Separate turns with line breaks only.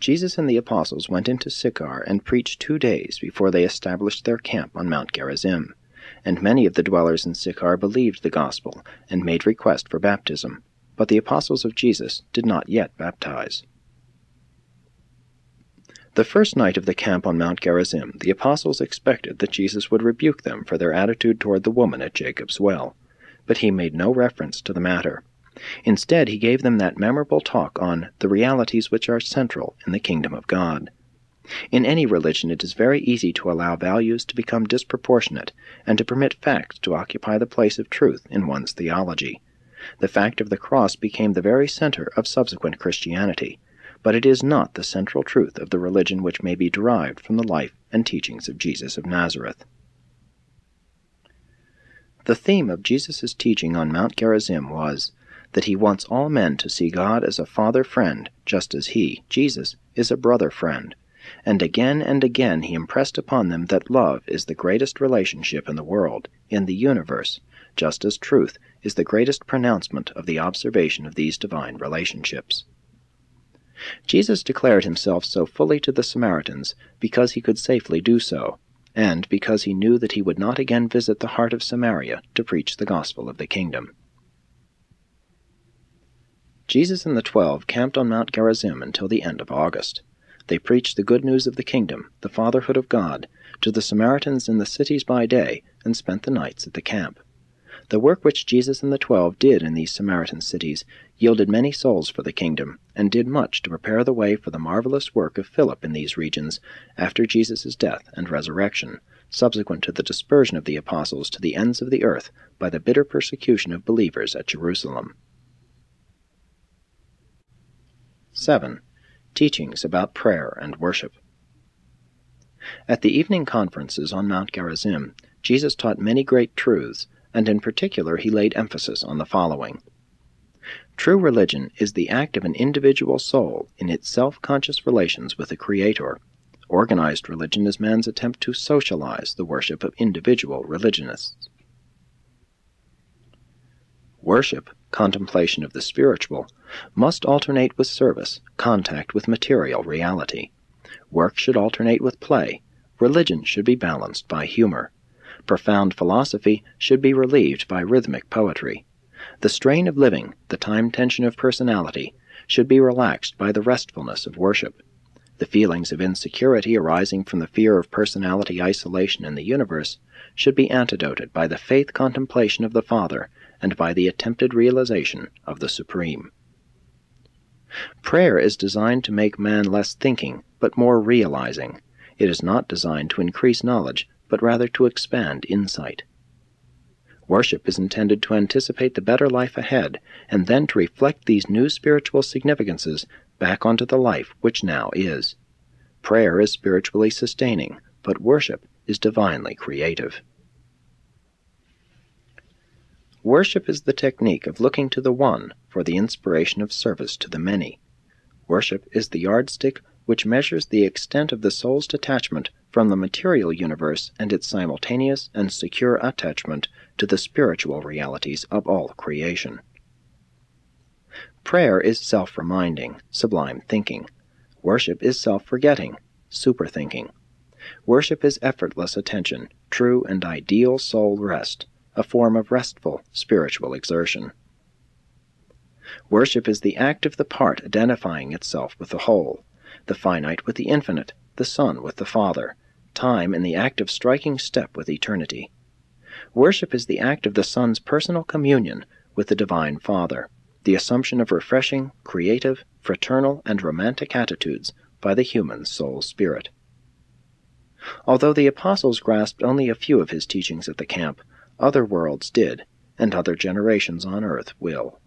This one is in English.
Jesus and the apostles went into Sychar and preached 2 days before they established their camp on Mount Gerizim. And many of the dwellers in Sychar believed the gospel and made request for baptism, but the apostles of Jesus did not yet baptize. The first night of the camp on Mount Gerizim, the apostles expected that Jesus would rebuke them for their attitude toward the woman at Jacob's well, but he made no reference to the matter. Instead, he gave them that memorable talk on the realities which are central in the kingdom of God. In any religion, it is very easy to allow values to become disproportionate and to permit facts to occupy the place of truth in one's theology. The fact of the cross became the very center of subsequent Christianity, but it is not the central truth of the religion which may be derived from the life and teachings of Jesus of Nazareth. The theme of Jesus' teaching on Mount Gerizim was that he wants all men to see God as a father friend, just as he, Jesus, is a brother friend. And again he impressed upon them that love is the greatest relationship in the world, in the universe, just as truth is the greatest pronouncement of the observation of these divine relationships. Jesus declared himself so fully to the Samaritans because he could safely do so, and because he knew that he would not again visit the heart of Samaria to preach the gospel of the kingdom. Jesus and the 12 camped on Mount Gerizim until the end of August. They preached the good news of the kingdom, the fatherhood of God, to the Samaritans in the cities by day, and spent the nights at the camp. The work which Jesus and the 12 did in these Samaritan cities yielded many souls for the kingdom, and did much to prepare the way for the marvelous work of Philip in these regions after Jesus' death and resurrection, subsequent to the dispersion of the apostles to the ends of the earth by the bitter persecution of believers at Jerusalem. 7. Teachings about prayer and worship. At the evening conferences on Mount Gerizim, Jesus taught many great truths, and in particular he laid emphasis on the following. True religion is the act of an individual soul in its self-conscious relations with the Creator. Organized religion is man's attempt to socialize the worship of individual religionists. Worship, contemplation of the spiritual, must alternate with service, contact with material reality. Work should alternate with play. Religion should be balanced by humor. Profound philosophy should be relieved by rhythmic poetry. The strain of living, the time tension of personality, should be relaxed by the restfulness of worship. The feelings of insecurity arising from the fear of personality isolation in the universe should be antidoted by the faith contemplation of the Father and by the attempted realization of the Supreme. Prayer is designed to make man less thinking, but more realizing. It is not designed to increase knowledge, but rather to expand insight. Worship is intended to anticipate the better life ahead, and then to reflect these new spiritual significances back onto the life which now is. Prayer is spiritually sustaining, but worship is divinely creative. Worship is the technique of looking to the one for the inspiration of service to the many. Worship is the yardstick which measures the extent of the soul's detachment from the material universe and its simultaneous and secure attachment to the spiritual realities of all creation. Prayer is self-reminding, sublime thinking. Worship is self-forgetting, super-thinking. Worship is effortless attention, true and ideal soul rest, a form of restful spiritual exertion. Worship is the act of the part identifying itself with the whole, the finite with the infinite, the Son with the Father, time in the act of striking step with eternity. Worship is the act of the Son's personal communion with the Divine Father, the assumption of refreshing, creative, fraternal, and romantic attitudes by the human soul spirit. Although the apostles grasped only a few of his teachings at the camp, other worlds did, and other generations on earth will.